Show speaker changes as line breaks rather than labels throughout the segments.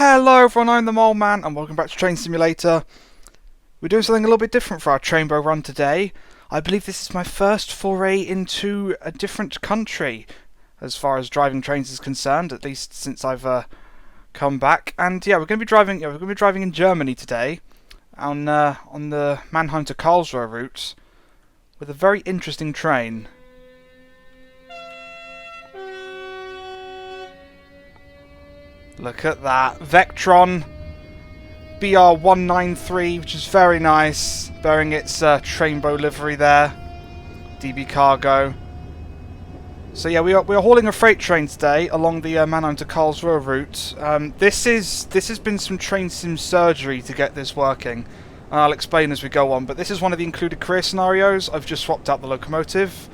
Hello everyone, I'm the Mole Man and welcome back to Train Simulator. We're doing something a little bit different for our trainbow run today. I believe this is my first foray into a different country as far as driving trains is concerned, at least since I've come back. And yeah, we're going to be driving in Germany today on the Mannheim to Karlsruhe route with a very interesting train. Look at that. Vectron BR193, which is very nice, bearing its trainbow livery there. DB cargo. So yeah, we are hauling a freight train today along the Mannheim to Karlsruhe route. This has been some train sim surgery to get this working. I'll explain as we go on, but this is one of the included career scenarios. I've just swapped out the locomotive.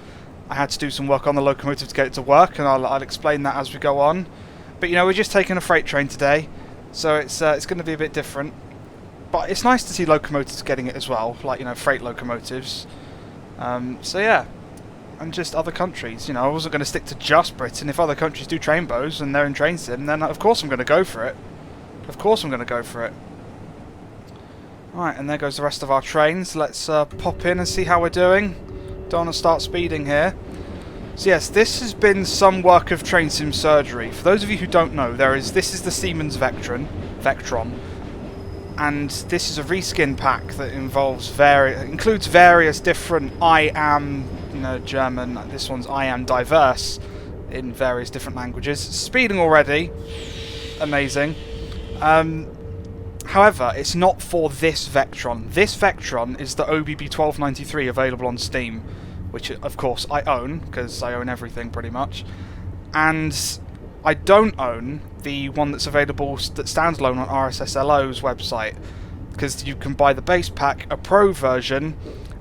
I had to do some work on the locomotive to get it to work, and I'll explain that as we go on. But you know, we're just taking a freight train today, so it's going to be a bit different. But it's nice to see locomotives getting it as well, like, you know, freight locomotives. So yeah, and just other countries. You know, I wasn't going to stick to just Britain. If other countries do trainbows and they're in train sim, then of course I'm going to go for it. Of course I'm going to go for it. Right, and there goes the rest of our trains. Let's pop in and see how we're doing. Don't want to start speeding here. So yes, this has been some work of train sim surgery. For those of you who don't know, this is the Siemens Vectron, and this is a reskin pack that includes various different I am, you know, German. This one's I am diverse in various different languages. Speeding already, amazing. However, it's not for this Vectron. This Vectron is the OBB 1293 available on Steam, which of course I own, because I own everything pretty much. And I don't own the one that's available that stands alone on RSSLO's website, because you can buy the base pack, a pro version,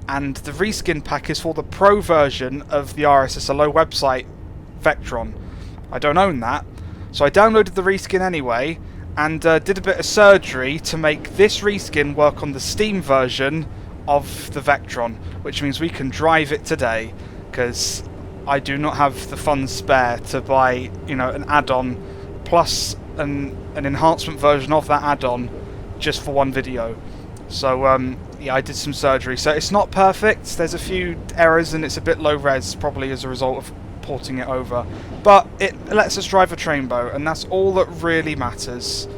and the reskin pack is for the pro version of the RSSLO website Vectron. I don't own that, so I downloaded the reskin anyway, and did a bit of surgery to make this reskin work on the Steam version of the Vectron, which means we can drive it today, because I do not have the funds spare to buy, you know, an add-on plus an enhancement version of that add-on just for one video. So yeah, I did some surgery, so it's not perfect. There's a few errors and it's a bit low res, probably as a result of porting it over, but it lets us drive a trainbow, and that's all that really matters.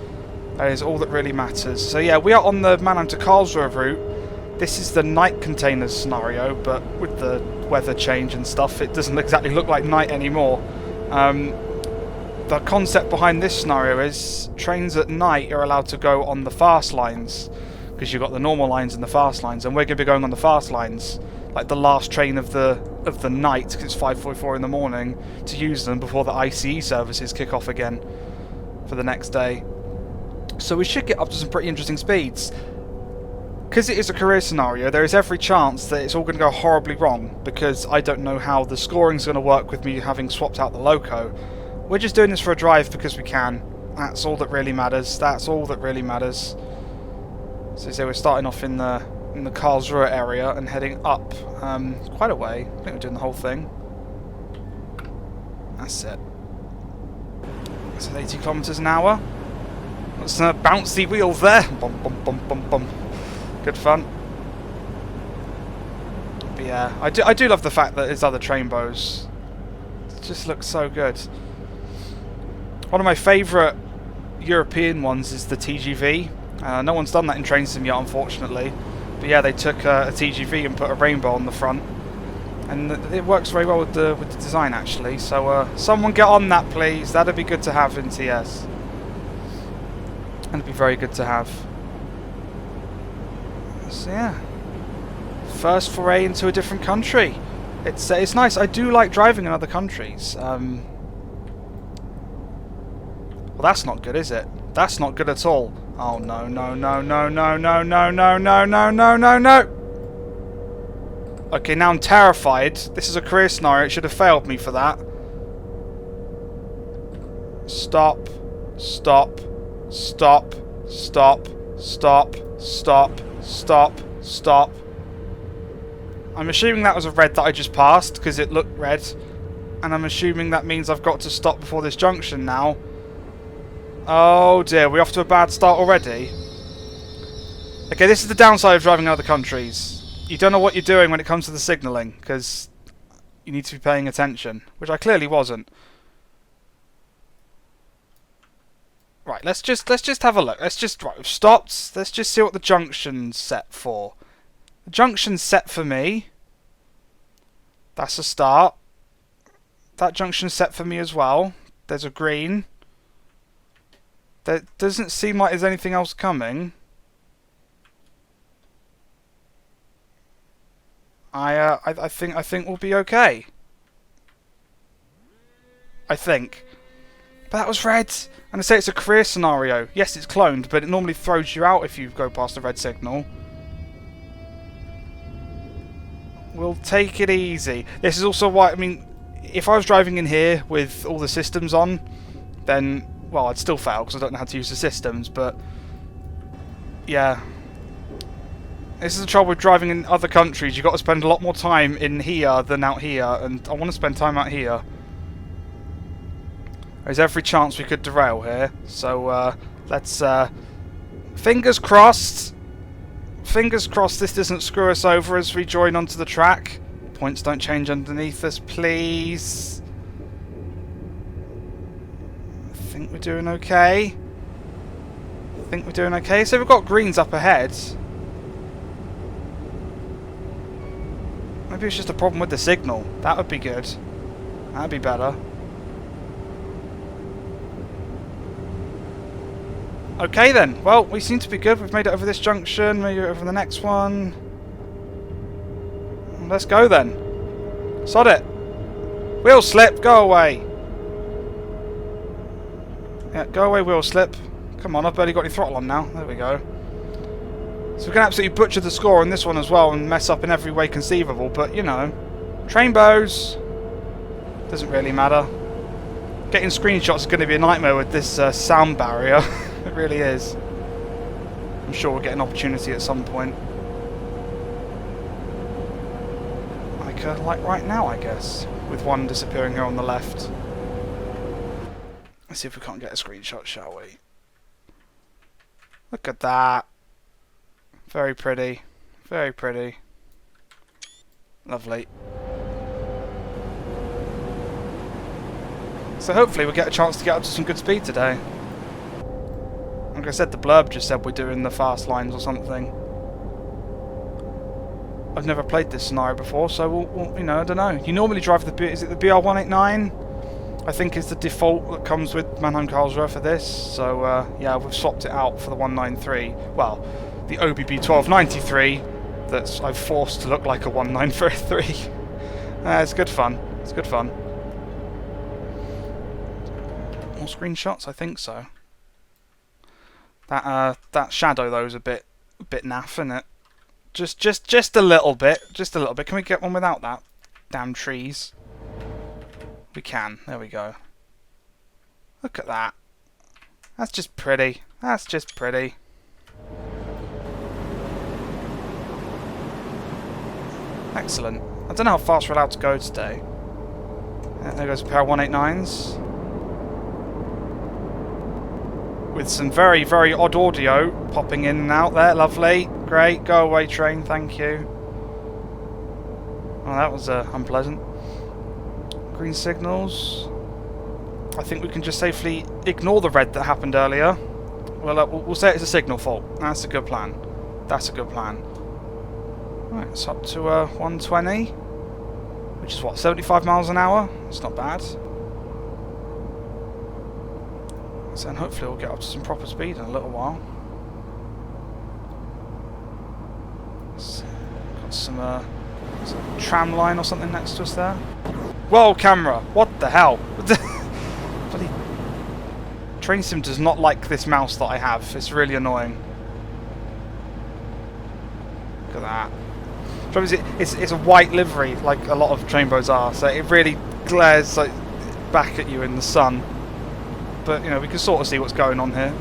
That is all that really matters. So yeah, we are on the Mannheim to Karlsruhe route. This is the night containers scenario, but with the weather change and stuff, it doesn't exactly look like night anymore. The concept behind this scenario is trains at night are allowed to go on the fast lines, because you've got the normal lines and the fast lines, and we're going to be going on the fast lines, like the last train of the night, because it's 5:44 in the morning, to use them before the ICE services kick off again for the next day. So we should get up to some pretty interesting speeds. Because it is a career scenario, there is every chance that it's all going to go horribly wrong, because I don't know how the scoring's going to work with me having swapped out the loco. We're just doing this for a drive because we can. That's all that really matters. That's all that really matters. So we're starting off in the Karlsruhe area and heading up quite a way. I think we're doing the whole thing. That's it. That's at 80 kilometers an hour. That's bouncy wheels there. Bum, bum, bum, bum, bum. Good fun. But yeah, I do love the fact that there's other trainbows. It just looks so good. One of my favourite European ones is the TGV. No one's done that in Train Sim yet, unfortunately. But yeah, they took a TGV and put a rainbow on the front, and it works very well with the design actually. So someone get on that, please. That'd be good to have in TS. That'd be very good to have. So yeah, first foray into a different country. It's nice. I do like driving in other countries. Well, that's not good, is it? That's not good at all. Oh no no no no no no no no no no no no no. Okay, now I'm terrified. This is a career scenario. It should have failed me for that. Stop. Stop. Stop. Stop. Stop. Stop. Stop. Stop. I'm assuming that was a red that I just passed, because it looked red. And I'm assuming that means I've got to stop before this junction now. Oh dear, we're off to a bad start already. Okay, this is the downside of driving in other countries. You don't know what you're doing when it comes to the signalling, because you need to be paying attention, which I clearly wasn't. Right, let's just have a look. Right, we've stopped. Let's just see what the junction's set for. The junction's set for me. That's a start. That junction's set for me as well. There's a green. There doesn't seem like there's anything else coming. I think we'll be okay. I think. But that was red. And I say it's a career scenario. Yes, it's cloned, but it normally throws you out if you go past the red signal. We'll take it easy. This is also why, I mean, if I was driving in here with all the systems on, then, well, I'd still fail because I don't know how to use the systems, but yeah. This is the trouble with driving in other countries. You've got to spend a lot more time in here than out here, and I want to spend time out here. There's every chance we could derail here, so let's fingers crossed. Fingers crossed this doesn't screw us over as we join onto the track. Points don't change underneath us, please. I think we're doing okay. So we've got greens up ahead. Maybe it's just a problem with the signal. That would be good. That'd be better. Okay then. Well, we seem to be good. We've made it over this junction. Maybe over the next one. Let's go then. Sod it. Wheel slip. Go away. Yeah, go away, wheel slip. Come on, I've barely got any throttle on now. There we go. So we can absolutely butcher the score on this one as well and mess up in every way conceivable, but you know, trainbows doesn't really matter. Getting screenshots is going to be a nightmare with this sound barrier. It really is. I'm sure we'll get an opportunity at some point. Like right now, I guess, with one disappearing here on the left. Let's see if we can't get a screenshot, shall we? Look at that. Very pretty. Very pretty. Lovely. So hopefully we'll get a chance to get up to some good speed today. Like I said, the blurb just said we're doing the fast lines or something. I've never played this scenario before, so we'll you know, I don't know. You normally drive the is it the BR189? I think is the default that comes with Mannheim Karlsruhe for this. So yeah, we've swapped it out for the 193. Well, the OBB 1293 that I've forced to look like a 1933. It's good fun. It's good fun. More screenshots? I think so. That shadow though is a bit naff, isn't it? Just a little bit. Just a little bit. Can we get one without that? Damn trees. We can. There we go. Look at that. That's just pretty. That's just pretty. Excellent. I don't know how fast we're allowed to go today. There goes a pair of 189s. With some very, very odd audio popping in and out there. Lovely. Great. Go away, train. Thank you. Oh, that was unpleasant. Green signals. I think we can just safely ignore the red that happened earlier. Well, we'll say it's a signal fault. That's a good plan. That's a good plan. Right, it's up to 120. Which is what, 75 miles an hour? It's not bad. So then hopefully we'll get up to some proper speed in a little while. So, got some tram line or something next to us there. Whoa, camera! What the hell? Bloody Train Sim does not like this mouse that I have. It's really annoying. Look at that. It's a white livery, like a lot of trainbows are, so it really glares like back at you in the sun. But you know, we can sort of see what's going on here.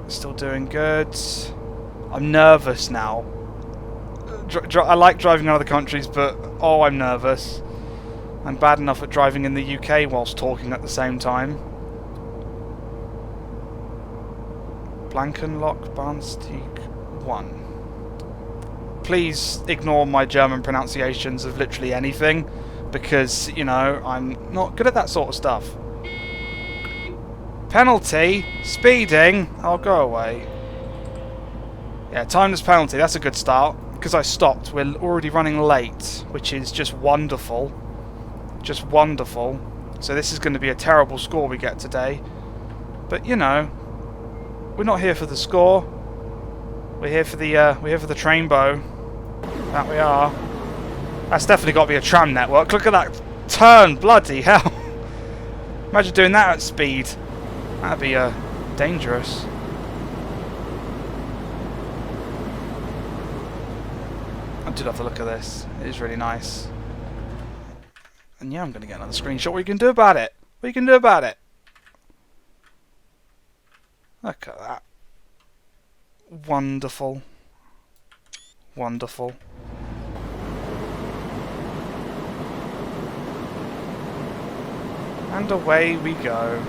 Still doing good. I'm nervous now. I like driving in other countries, but Oh, I'm nervous. I'm bad enough at driving in the UK whilst talking at the same time. Blankenlock Bahnsteig 1. Please ignore my German pronunciations of literally anything, because, you know, I'm not good at that sort of stuff. Penalty? Speeding? I'll go away. Yeah, timeless penalty, that's a good start. Because I stopped, we're already running late, which is just wonderful. Just wonderful. So this is going to be a terrible score we get today. But, you know, we're not here for the score. We're here for the trainbow. That we are. That's definitely got to be a tram network. Look at that turn, bloody hell. Imagine doing that at speed. That'd be dangerous. I do love the look of this. It is really nice. And yeah, I'm going to get another screenshot. What you can do about it? What you can do about it? Look at that. Wonderful. Wonderful. And away we go.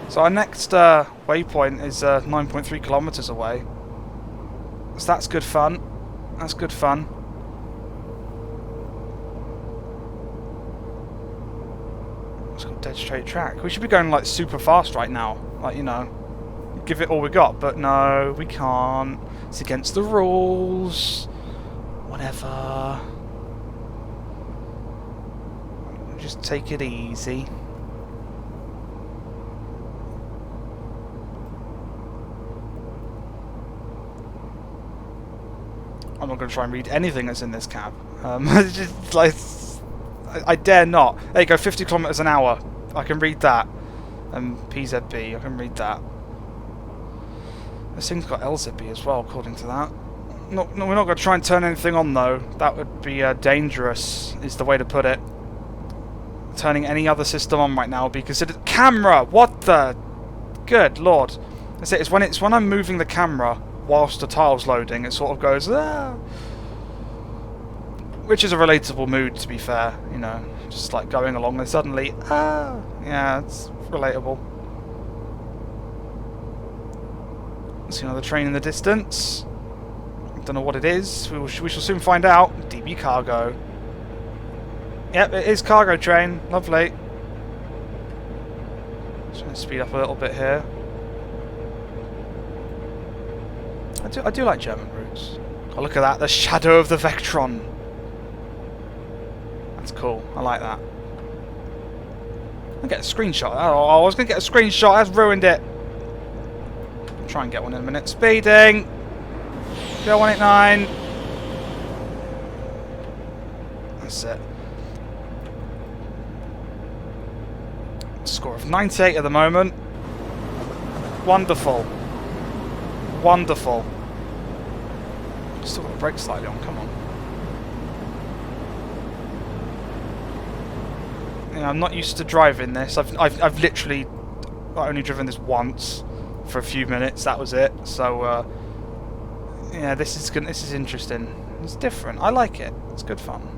So our next waypoint is 9.3 kilometers away. So that's good fun. That's good fun. It's got a dead straight track. We should be going like super fast right now. Like, you know, give it all we got. But no, we can't. It's against the rules. Whatever. Just take it easy. I'm not going to try and read anything that's in this cab. Just like, I dare not. There you go, 50 kilometers an hour. I can read that. PZB, I can read that. This thing's got LZB as well, according to that. No, we're not going to try and turn anything on, though. That would be dangerous, is the way to put it. Turning any other system on right now would be considered... Camera! What the... Good lord. That's it. It's when I'm moving the camera whilst the tile's loading, it sort of goes... Ah! Which is a relatable mood, to be fair. You know, just like going along and suddenly... Ah! Yeah, it's relatable. See another train in the distance. Don't know what it is. We shall soon find out. DB Cargo. Yep, it is cargo train. Lovely. Just going to speed up a little bit here. I do like German routes. Oh, look at that. The shadow of the Vectron. That's cool. I like that. I'll get a screenshot. Oh, I was going to get a screenshot. That's ruined it. I'll try and get one in a minute. Speeding. Go 189. That's it. Score of 98 at the moment. Wonderful. Wonderful. Still got the brakes slightly on, come on. Yeah, I'm not used to driving this. I've literally only driven this once for a few minutes, that was it. So yeah, this is interesting. It's different. I like it. It's good fun.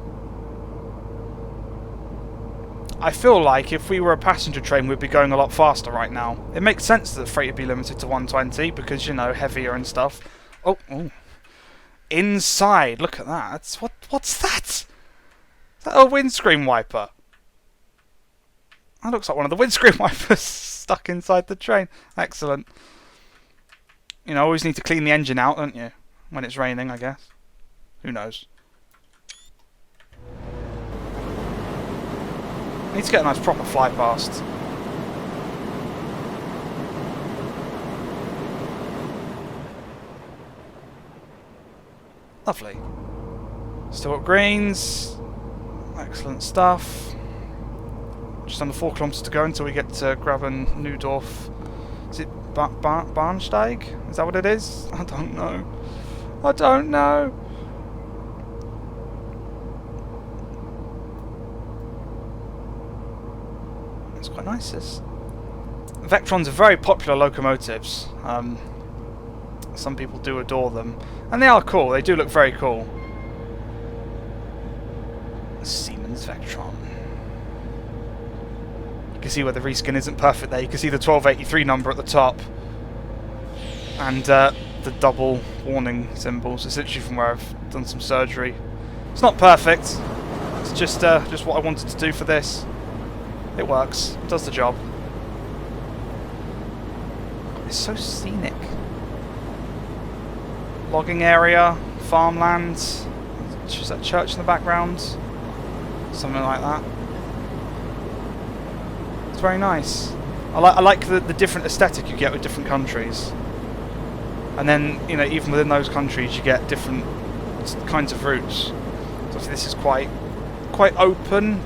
I feel like if we were a passenger train, we'd be going a lot faster right now. It makes sense that the freight would be limited to 120 because, you know, heavier and stuff. Oh, oh. Inside, look at that. That's what's that? Is that a windscreen wiper? That looks like one of the windscreen wipers stuck inside the train. Excellent. You know, always need to clean the engine out, don't you? When it's raining, I guess. Who knows? Need to get a nice proper fly past. Lovely. Still got greens. Excellent stuff. Just under 4 kilometers to go until we get to Graben-Neudorf. Is it Bahnsteig? Is that what it is? I don't know. I don't know. It's quite nice, this. Vectrons are very popular locomotives. Some people do adore them. And they are cool, they do look very cool. Siemens Vectron. You can see where the reskin isn't perfect there. You can see the 1283 number at the top. And the double warning symbols. It's literally from where I've done some surgery. It's not perfect. It's just what I wanted to do for this. It works. It does the job. It's so scenic. Logging area, farmland. Is that church in the background? Something like that. It's very nice. I like the different aesthetic you get with different countries. And then, you know, even within those countries you get different kinds of routes. So obviously this is quite open.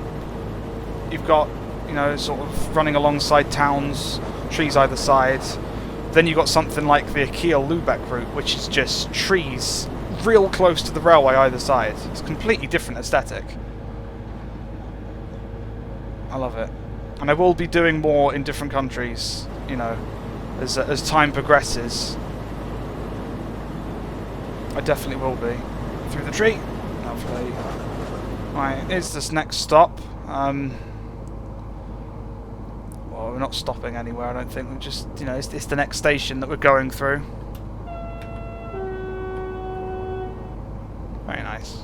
You've got, you know, sort of running alongside towns, trees either side. Then you've got something like the Kiel-Lübeck route, which is just trees real close to the railway either side. It's a completely different aesthetic. I love it. And I will be doing more in different countries, you know, as time progresses. I definitely will be. Through the tree. Lovely. Right, here's this next stop. Well, we're not stopping anywhere, I don't think. We're just, you know, it's the next station that we're going through. Very nice.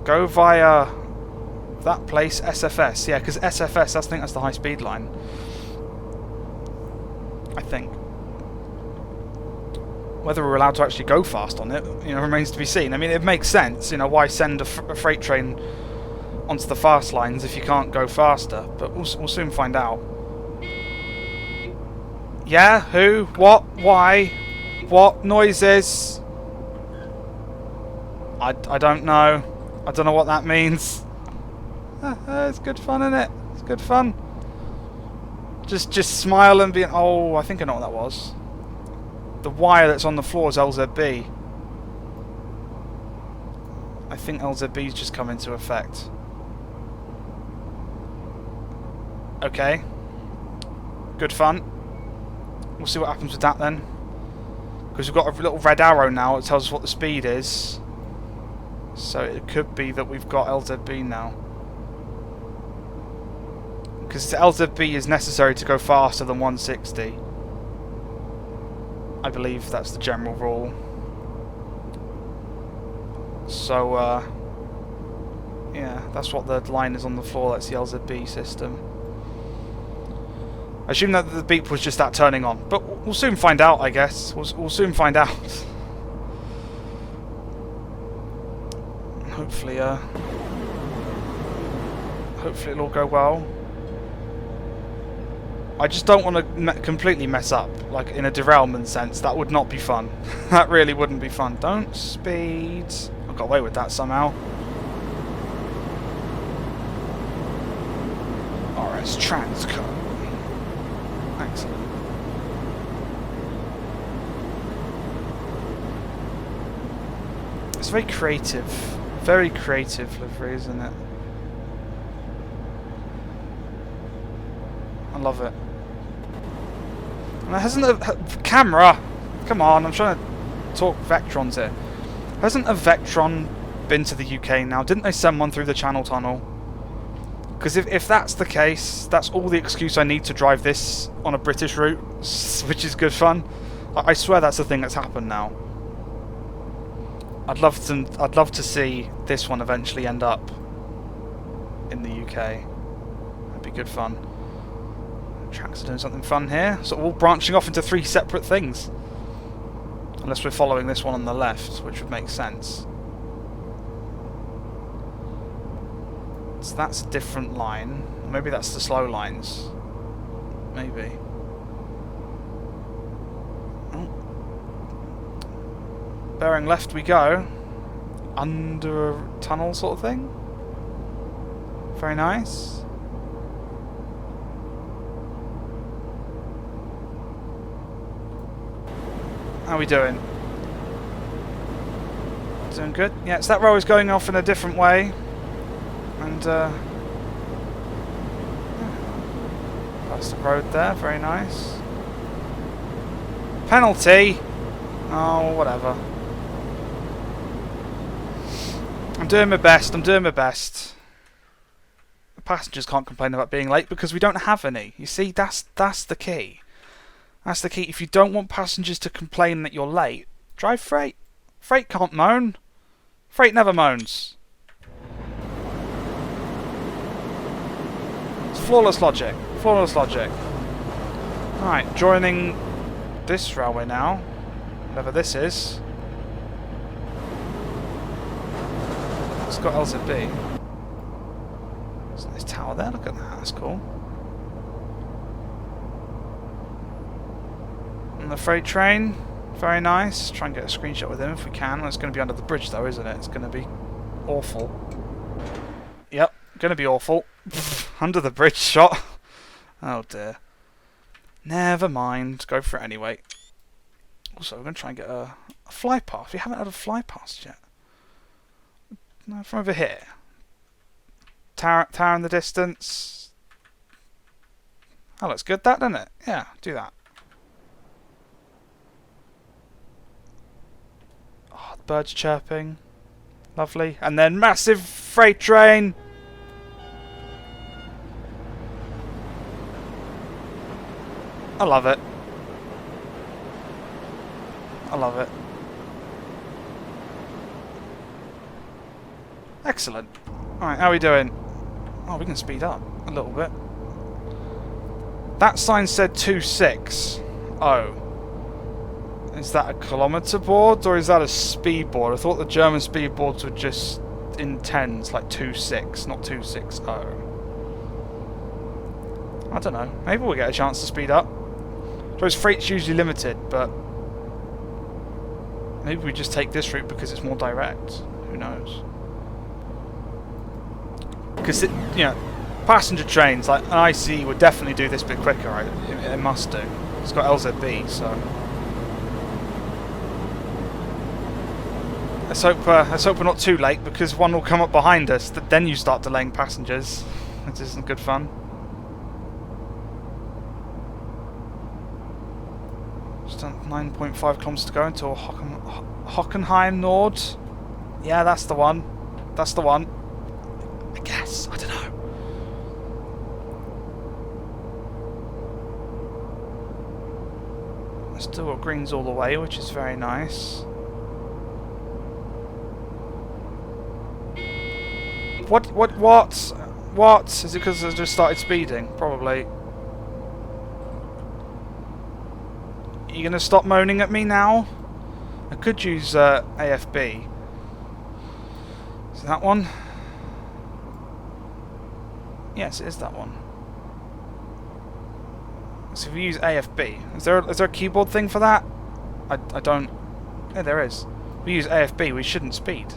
Go via that place, SFS. Yeah, because SFS, I think that's the high-speed line. I think. Whether we're allowed to actually go fast on it, you know, remains to be seen. I mean, it makes sense. You know, why send a freight train onto the fast lines if you can't go faster? But we'll soon find out. Yeah? Who? What? Why? What? Noises? I don't know. I don't know what that means. It's good fun, isn't it? It's good fun. Just smile and be... Oh, I think I know what that was. The wire that's on the floor is LZB. I think LZB's just come into effect. Okay. Good fun. We'll see what happens with that then. Because we've got a little red arrow now that tells us what the speed is. So it could be that we've got LZB now. Because LZB is necessary to go faster than 160. I believe that's the general rule. So, yeah, that's what the line is on the floor. That's the LZB system. I assume that the beep was just that turning on. But we'll soon find out, I guess. We'll soon find out. Hopefully, hopefully it'll all go well. I just don't want to completely mess up, like in a derailment sense. That would not be fun. That really wouldn't be fun. Don't speed. I got away with that somehow. RS Transco. Excellent. It's very creative. Very creative livery, isn't it? I love it. And hasn't a camera? Come on, I'm trying to talk Vectrons here. Hasn't a Vectron been to the UK now? Didn't they send one through the Channel Tunnel? Because if that's the case, that's all the excuse I need to drive this on a British route, which is good fun. I swear that's the thing that's happened now. I'd love to see this one eventually end up in the UK. That'd be good fun. Tracks are doing something fun here. So we're all branching off into 3 separate things. Unless we're following this one on the left, which would make sense. So that's a different line. Maybe that's the slow lines. Maybe. Oh. Bearing left we go. Under a tunnel sort of thing. Very nice. How are we doing? Doing good? Yeah, so that row is going off in a different way. And, that's the road there, very nice. Penalty! Oh, whatever. I'm doing my best, I'm doing my best. The passengers can't complain about being late because we don't have any. You see, that's the key. That's the key. If you don't want passengers to complain that you're late, drive freight. Freight can't moan. Freight never moans. It's flawless logic. Flawless logic. Alright, joining this railway now. Whatever this is. It's got LZB. There's a nice tower there. Look at that. That's cool. And the freight train. Very nice. Try and get a screenshot with him if we can. It's going to be under the bridge though, isn't it? It's going to be awful. Yep. Going to be awful. Under the bridge shot. Oh dear. Never mind. Go for it anyway. Also, we're going to try and get a fly path. We haven't had a fly past yet. No, from over here. Tower in the distance. That looks good, that, doesn't it? Yeah, do that. Oh, the birds chirping. Lovely. And then massive freight train. I love it. I love it. Excellent. Alright, how are we doing? Oh, we can speed up a little bit. That sign said 2.6. Oh. Is that a kilometre board or is that a speed board? I thought the German speed boards were just in tens, like 2.6, not 2.60. I don't know. Maybe we'll get a chance to speed up. I suppose freight's usually limited, but maybe we just take this route because it's more direct. Who knows? Because, you know, passenger trains, like an ICE, would definitely do this bit quicker, right? It must do. It's got LZB, so... Let's hope we're not too late, because one will come up behind us, then you start delaying passengers. Which isn't good fun. Just 9.5 kilometers to go until Hockenheim Nord. Yeah, that's the one. That's the one. I guess. I don't know. Still got greens all the way, which is very nice. What? Is it because I just started speeding? Probably. Are you going to stop moaning at me now? I could use AFB. Is that one? Yes, it is that one. So if we use AFB, is there a keyboard thing for that? I don't... Yeah, there is. If we use AFB, we shouldn't speed.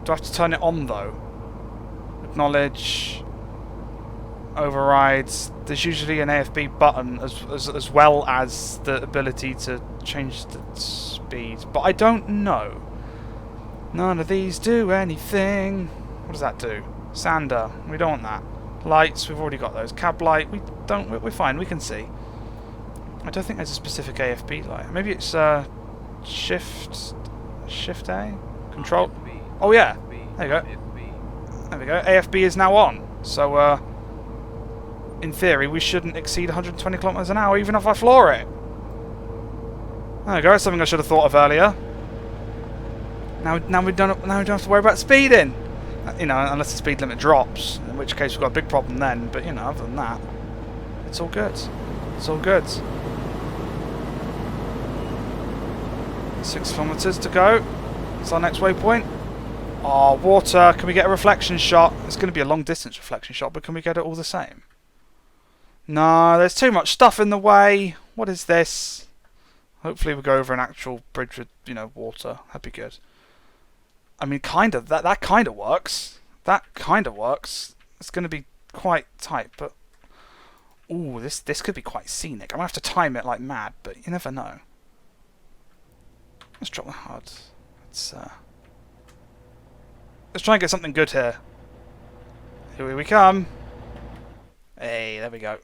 Do I have to turn it on though? Acknowledge... Overrides. There's usually an AFB button as well as the ability to change the speed. But I don't know. None of these do anything. What does that do? Sander. We don't want that. Lights. We've already got those. Cab light. We're fine. We can see. I don't think there's a specific AFB light. Maybe it's shift A. Control. Oh yeah. There you go. There we go. AFB is now on. So in theory, we shouldn't exceed 120 kilometers an hour, even if I floor it. There we go. Something I should have thought of earlier. Now we don't have to worry about speeding. You know, unless the speed limit drops, in which case we've got a big problem then. But you know, other than that, it's all good. It's all good. 6 kilometers to go. It's our next waypoint. Oh, water. Can we get a reflection shot? It's going to be a long distance reflection shot, but can we get it all the same? No, there's too much stuff in the way. What is this? Hopefully we'll go over an actual bridge with, you know, water. That'd be good. I mean, kind of. That kind of works. That kind of works. It's going to be quite tight, but... Ooh, this could be quite scenic. I'm going to have to time it like mad, but you never know. Let's drop the HUD. Let's try and get something good here. Here we come. Hey, there we go.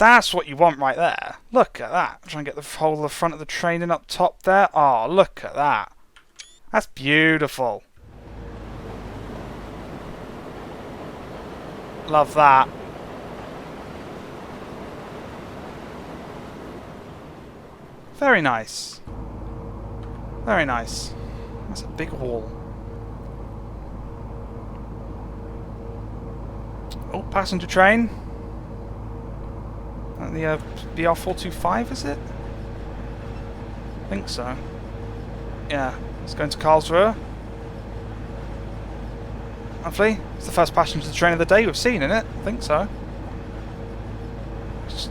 That's what you want right there. Look at that. Try and get the whole of the front of the train in up top there. Oh, look at that. That's beautiful. Love that. Very nice. Very nice. That's a big wall. Oh, passenger train. The BR425, is it? I think so. Yeah, it's going to Karlsruhe. Lovely. It's the first passenger train of the day we've seen in it. I think so. Just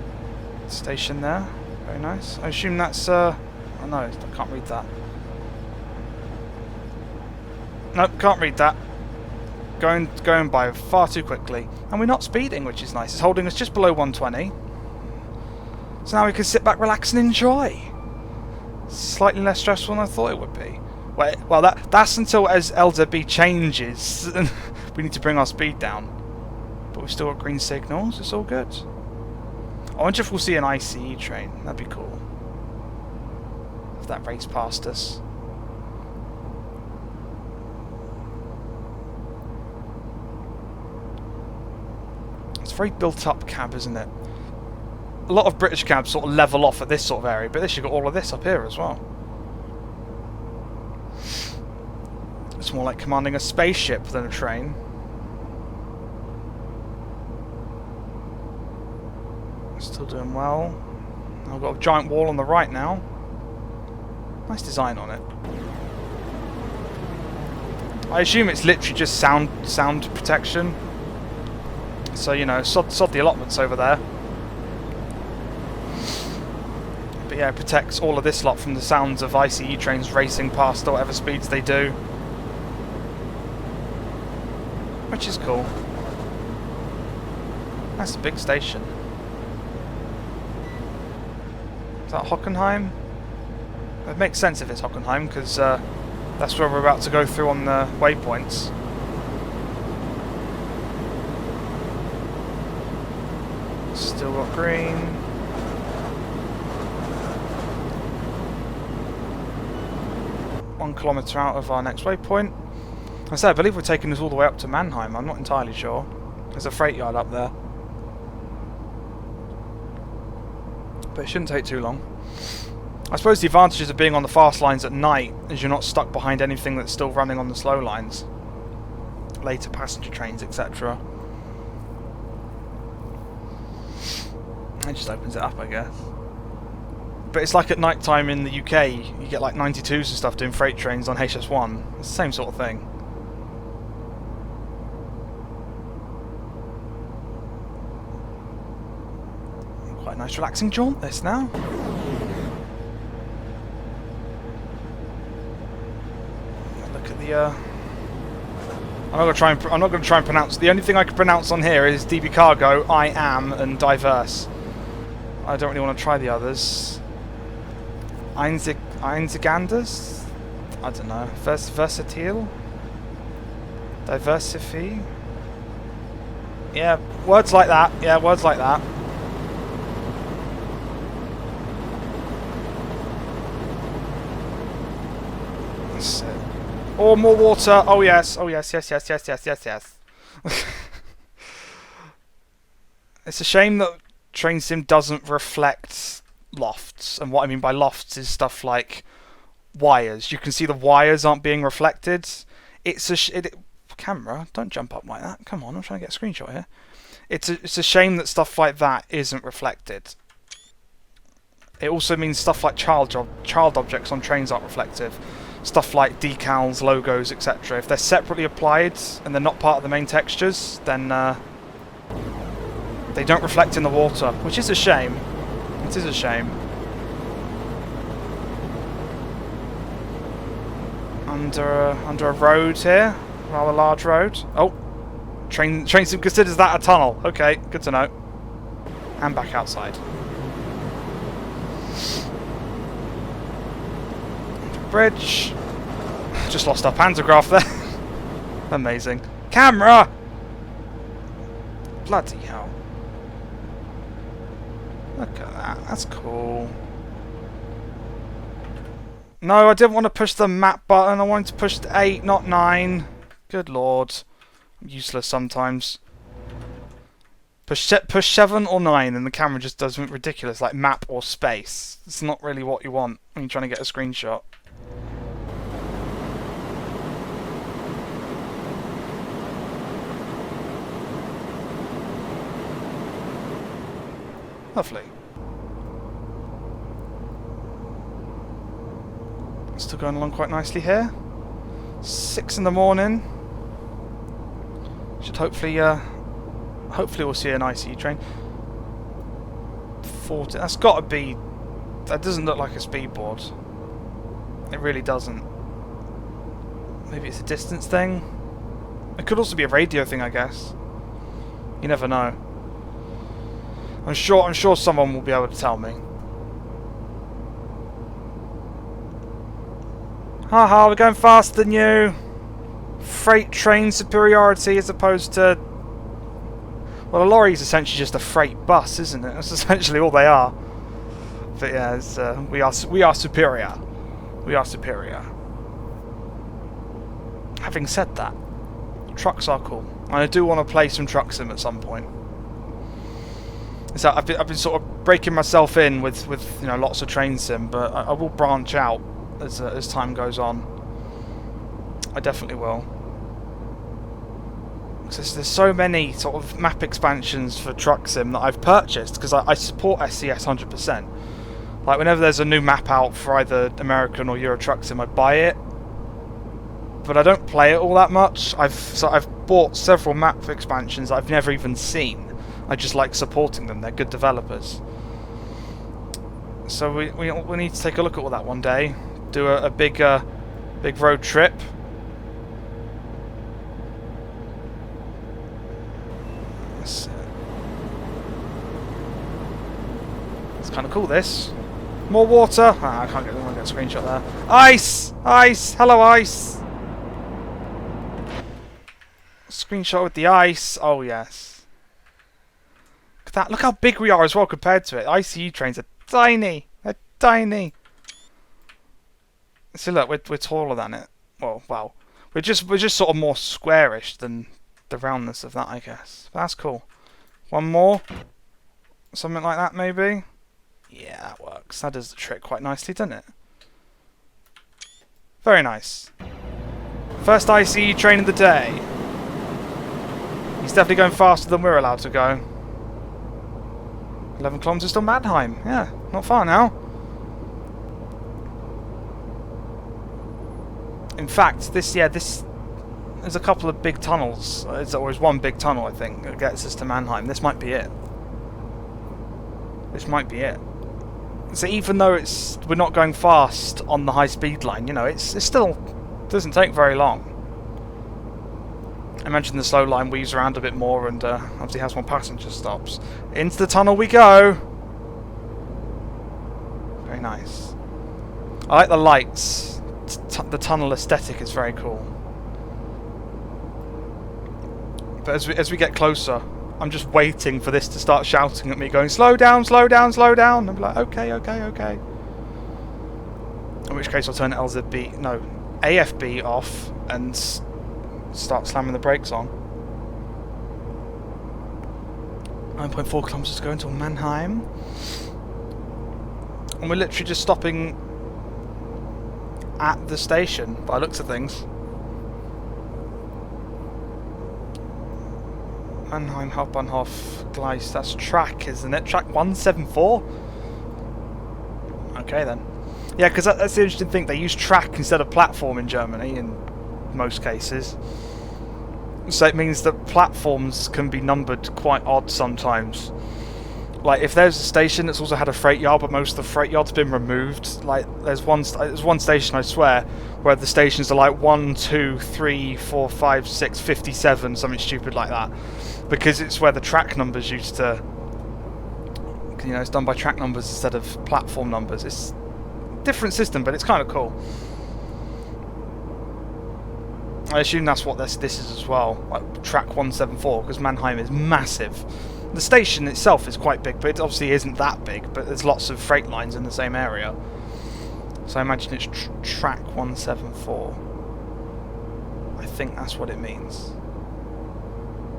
station there. Very nice. I assume that's oh no, I can't read that. Nope, can't read that. Going by far too quickly. And we're not speeding, which is nice. It's holding us just below 120. So now we can sit back, relax and enjoy. Slightly less stressful than I thought it would be. Well, that's until as LZB changes. We need to bring our speed down. But we've still got green signals. It's all good. I wonder if we'll see an ICE train. That'd be cool. If that raced past us. It's a very built-up cab, isn't it? A lot of British cabs sort of level off at this sort of area, but this you've got all of this up here as well. It's more like commanding a spaceship than a train. Still doing well. I've got a giant wall on the right now. Nice design on it. I assume it's literally just sound protection. So, you know, sod the allotments over there. But yeah, it protects all of this lot from the sounds of ICE trains racing past at whatever speeds they do. Which is cool. That's a big station. Is that Hockenheim? It makes sense if it's Hockenheim, because that's where we're about to go through on the waypoints. Still got green. One kilometre out of our next waypoint. I say, I believe we're taking this all the way up to Mannheim. I'm not entirely sure. There's a freight yard up there. But it shouldn't take too long. I suppose the advantages of being on the fast lines at night is you're not stuck behind anything that's still running on the slow lines. Later passenger trains, etc. It just opens it up, I guess. But it's like at night time in the UK, you get like 92s and stuff doing freight trains on HS1. It's the same sort of thing. Quite a nice relaxing jaunt this now. Look at the I'm not going to try and pronounce. The only thing I can pronounce on here is DB Cargo, I Am, and Diverse. I don't really want to try the others. Einzigandes? I don't know. Versatile? Diversify? Yeah, words like that. Yeah, words like that. That's it. Oh, more water. Oh, yes. Oh, yes, yes, yes, yes, yes, yes, yes. It's a shame that Train Sim doesn't reflect lofts. And what I mean by lofts is stuff like wires. You can see the wires aren't being reflected. It's a... camera, don't jump up like that. Come on, I'm trying to get a screenshot here. It's a shame that stuff like that isn't reflected. It also means stuff like child objects on trains aren't reflective. Stuff like decals, logos, etc. If they're separately applied and they're not part of the main textures, then they don't reflect in the water, which is a shame. It is a shame. Under a road here, rather large road. Oh, train sim considers that a tunnel. Okay, good to know. And back outside. Bridge. Just lost our pantograph there. Amazing. Camera! Bloody hell. Look at that. That's cool. No, I didn't want to push the map button. I wanted to push the 8, not 9. Good lord. I'm useless sometimes. Push 7 or 9 and the camera just does something ridiculous, like map or space. It's not really what you want when you're trying to get a screenshot. Lovely. Still going along quite nicely here. 6 in the morning. Should hopefully we'll see an ICE train. 40. That's got to be. That doesn't look like a speedboard. It really doesn't. Maybe it's a distance thing. It could also be a radio thing, I guess. You never know. I'm sure someone will be able to tell me. Haha, we're going faster than you. Freight train superiority as opposed to... Well, a lorry is essentially just a freight bus, isn't it? That's essentially all they are. But yeah, it's, we are superior. We are superior. Having said that, trucks are cool. And I do want to play some truck sim at some point. So I've been sort of breaking myself in with you know, lots of train sim, but I will branch out as time goes on. I definitely will. Because there's so many sort of map expansions for truck sim that I've purchased because I support SCS 100%. Like whenever there's a new map out for either American or Euro Truck Sim, I buy it, but I don't play it all that much. I've bought several map expansions I've never even seen. I just like supporting them. They're good developers. So we need to take a look at all that one day. Do a big road trip. It's kind of cool. This more water. I can't get a screenshot there. Ice, ice. Hello, ice. Screenshot with the ice. Oh yes. Look at that. Look how big we are as well compared to it. ICE trains are tiny. They're tiny. See, look, we're taller than it. Well, we're just sort of more squarish than the roundness of that, I guess. But that's cool. One more, something like that, maybe. Yeah, that works. That does the trick quite nicely, doesn't it? Very nice. First ICE train of the day. He's definitely going faster than we're allowed to go. 11 kilometers to Mannheim. Yeah, not far now. In fact, there's a couple of big tunnels. There's always one big tunnel, I think, that gets us to Mannheim. This might be it. This might be it. So even though we're not going fast on the high-speed line, you know, it still doesn't take very long. I imagine the slow line weaves around a bit more and obviously has more passenger stops. Into the tunnel we go! Very nice. I like the lights. The tunnel aesthetic is very cool. But as we get closer, I'm just waiting for this to start shouting at me, going, slow down, slow down, slow down. I'm like, okay, okay, okay. In which case I'll turn AFB off and start slamming the brakes on. 9.4 kilometers to go until Mannheim. And we're literally just stopping at the station, by the looks of things. Mannheim Hauptbahnhof Gleis, that's track, isn't it? Track 174? Okay then. Yeah, because that's the interesting thing, they use track instead of platform in Germany in most cases. So it means that platforms can be numbered quite odd sometimes. Like if there's a station that's also had a freight yard, but most of the freight yard's been removed. Like there's one station, I swear, where the stations are like 1, 2, 3, 4, 5, 6, 57, something stupid like that, because it's where the track numbers used to. You know, it's done by track numbers instead of platform numbers. It's a different system, but it's kind of cool. I assume that's what this is as well, like track 174, because Mannheim is massive. The station itself is quite big, but it obviously isn't that big, but there's lots of freight lines in the same area. So I imagine it's track 174. I think that's what it means.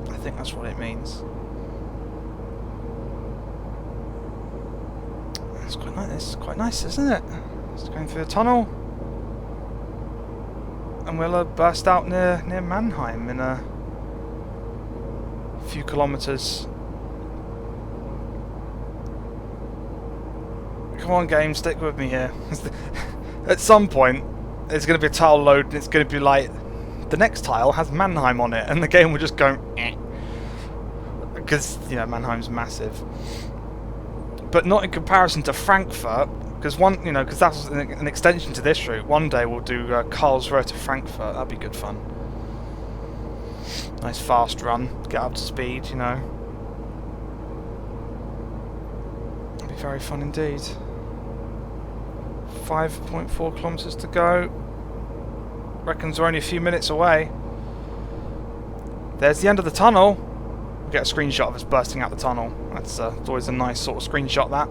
I think that's what it means. It's quite nice. It's quite nice, isn't it? It's going through the tunnel, and we'll burst out near Mannheim in a few kilometres. Come on, game, stick with me here. At some point, there's going to be a tile load, and it's going to be like, the next tile has Mannheim on it, and the game will just go, eh. Because, you know, Mannheim's massive. But not in comparison to Frankfurt, because because that's an extension to this route. One day we'll do Karlsruhe to Frankfurt. That'd be good fun. Nice fast run, get up to speed, you know. That'd be very fun indeed. 5.4 kilometres to go. Reckons we're only a few minutes away. There's the end of the tunnel. We'll get a screenshot of us bursting out the tunnel. That's always a nice sort of screenshot, that.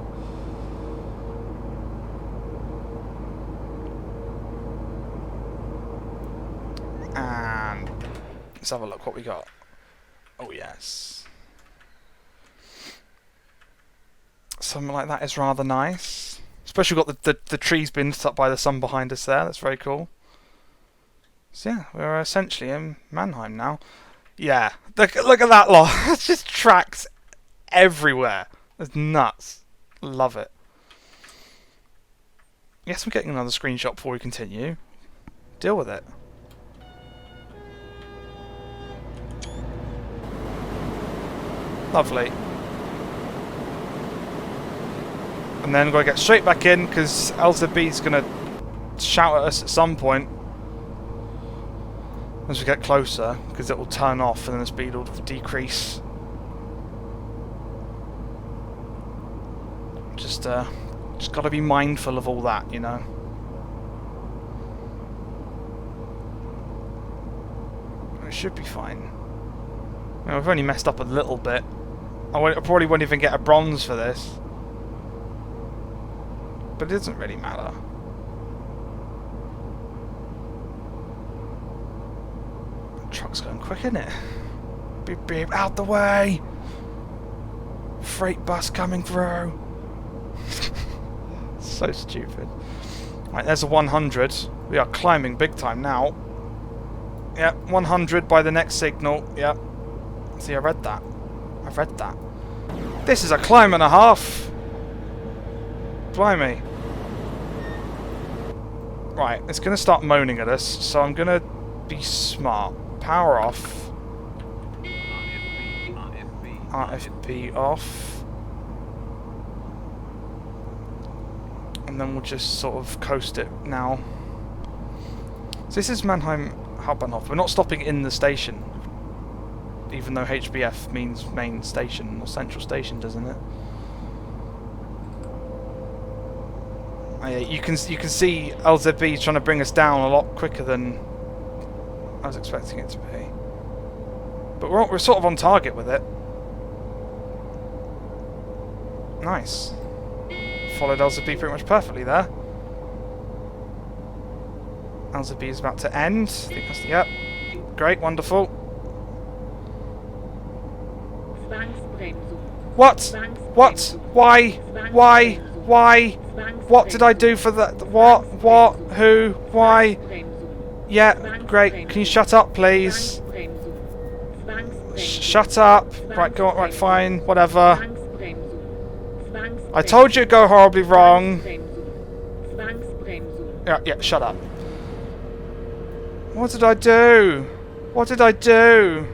And let's have a look what we got. Oh yes. Something like that is rather nice. Especially we've got the trees being lit up by the sun behind us there. That's very cool. So yeah, we're essentially in Mannheim now. Yeah, look at that lot. It's just tracks everywhere. It's nuts. Love it. Yes, we're getting another screenshot before we continue. Deal with it. Lovely. And then we've got to get straight back in because LZB's going to shout at us at some point as we get closer, because it will turn off and then the speed will decrease. Just got to be mindful of all that, you know. It should be fine. Well, we've only messed up a little bit. I probably won't even get a bronze for this. But it doesn't really matter. The truck's going quick, isn't it? Beep beep, out the way! Freight bus coming through! So stupid. Right, there's a 100. We are climbing big time now. Yep, 100 by the next signal. Yep. See, I read that. I've read that. This is a climb and a half! Blimey. Right, it's going to start moaning at us, so I'm going to be smart. Power off. RFB off. And then we'll just sort of coast it now. So this is Mannheim Hauptbahnhof. We're not stopping in the station. Even though HBF means main station, or central station, doesn't it? You can see LZB trying to bring us down a lot quicker than I was expecting it to be. But we're sort of on target with it. Nice. Followed LZB pretty much perfectly there. LZB is about to end. I think that's, yep. Great, wonderful. What? What? Why? Why? Why? What did I do for that? What? What? Who? Why? Yeah, great. Can you shut up, please? Shut up. Right, go on. Right, fine. Whatever. I told you to go horribly wrong. Yeah, shut up. What did I do? What did I do?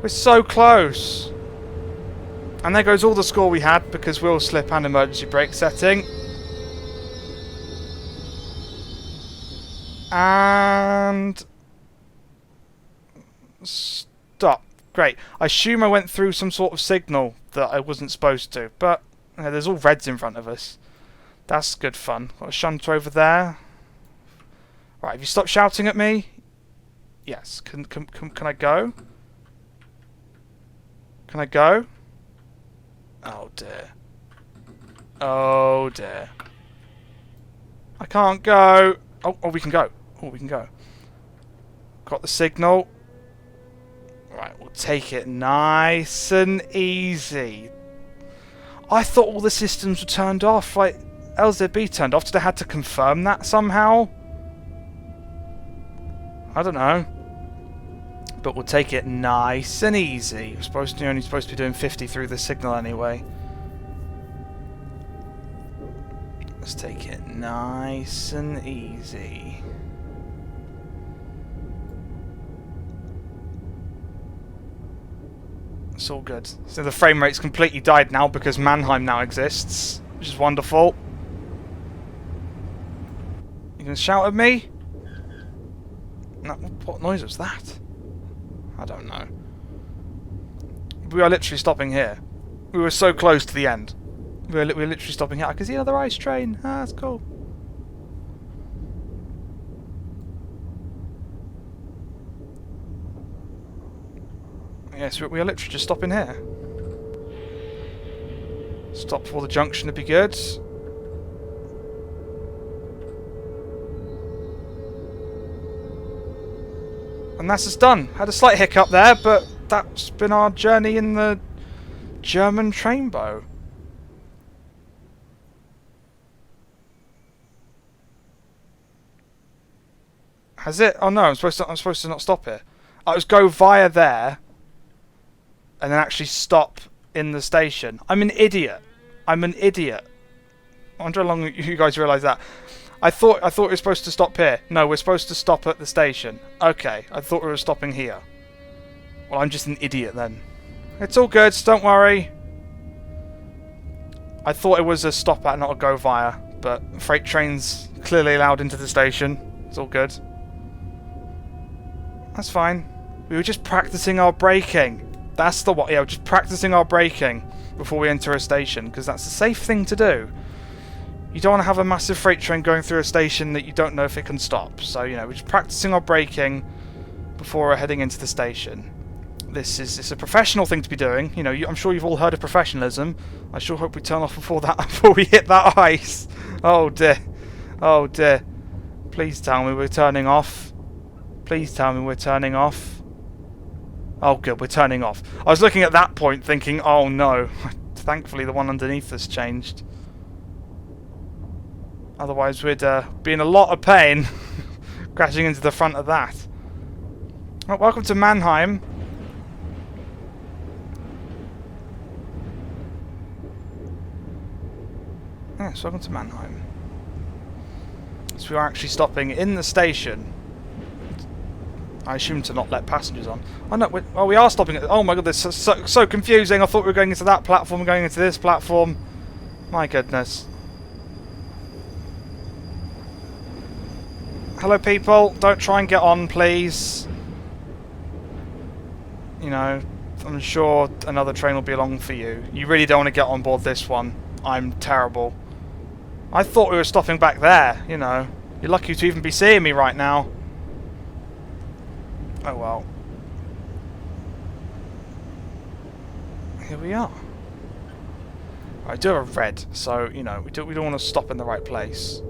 We're so close. And there goes all the score we had because wheel slip and emergency brake setting. And stop. Great. I assume I went through some sort of signal that I wasn't supposed to, but there's all reds in front of us. That's good fun. Got a shunter over there. Right, have you stopped shouting at me? Yes. Can I go? Can I go? Oh dear. Oh dear. I can't go. Oh, we can go. Oh, we can go. Got the signal. Right, we'll take it nice and easy. I thought all the systems were turned off. Like, LZB turned off. Did I have to confirm that somehow? I don't know. But we'll take it nice and easy. You're only supposed to be doing 50 through the signal anyway. Let's take it nice and easy. It's all good. So the frame rate's completely died now because Mannheim now exists, which is wonderful. You gonna shout at me? No, what noise was that? I don't know. We are literally stopping here. We were so close to the end. We were literally stopping here. I can see another ice train. Ah, that's cool. Yes, we are literally just stopping here. Stop before the junction would be good. And that's us done. Had a slight hiccup there, but that's been our journey in the German trainbow. Has it? Oh no, I'm supposed to not stop here. I was go via there and then actually stop in the station. I'm an idiot. I'm an idiot. I wonder how long you guys realise that. I thought we were supposed to stop here. No, we're supposed to stop at the station. Okay, I thought we were stopping here. Well, I'm just an idiot then. It's all good, don't worry. I thought it was a stop at, not a go via, but freight trains clearly allowed into the station. It's all good. That's fine. We were just practicing our braking. That's the what? Yeah, we're just practicing our braking before we enter a station, because that's a safe thing to do. You don't want to have a massive freight train going through a station that you don't know if it can stop. So, you know, we're just practicing our braking before we're heading into the station. It's a professional thing to be doing. You know, I'm sure you've all heard of professionalism. I sure hope we turn off before we hit that ice. Oh dear. Oh dear. Please tell me we're turning off. Please tell me we're turning off. Oh good, we're turning off. I was looking at that point thinking, oh no. Thankfully the one underneath us changed. Otherwise we'd be in a lot of pain crashing into the front of that. Well, welcome to Mannheim. Yes, welcome to Mannheim. So we are actually stopping in the station. I assume to not let passengers on. Oh no, we are stopping at... Oh my god, this is so confusing. I thought we were going into that platform, going into this platform. My goodness. Hello people, don't try and get on please. You know, I'm sure another train will be along for you. You really don't want to get on board this one. I'm terrible. I thought we were stopping back there, you know. You're lucky to even be seeing me right now. Oh well. Here we are. I do have a red, so, you know, we don't want to stop in the right place.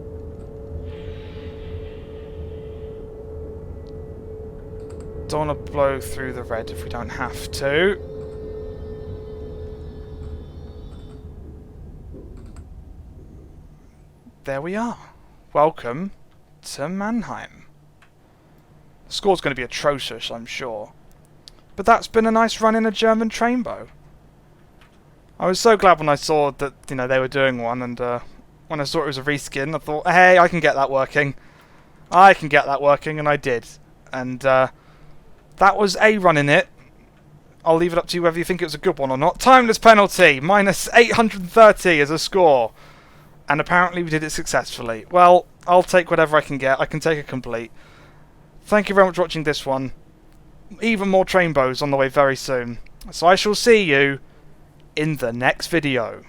Don't want to blow through the red if we don't have to. There we are. Welcome to Mannheim. The score's going to be atrocious, I'm sure. But that's been a nice run in a German trainbow. I was so glad when I saw that, you know, they were doing one, and when I saw it was a reskin, I thought, hey, I can get that working. I can get that working, and I did. And that was a run in it. I'll leave it up to you whether you think it was a good one or not. Timeless penalty, minus 830 as a score. And apparently we did it successfully. Well, I'll take whatever I can get. I can take a complete. Thank you very much for watching this one. Even more trainbows on the way very soon. So I shall see you in the next video.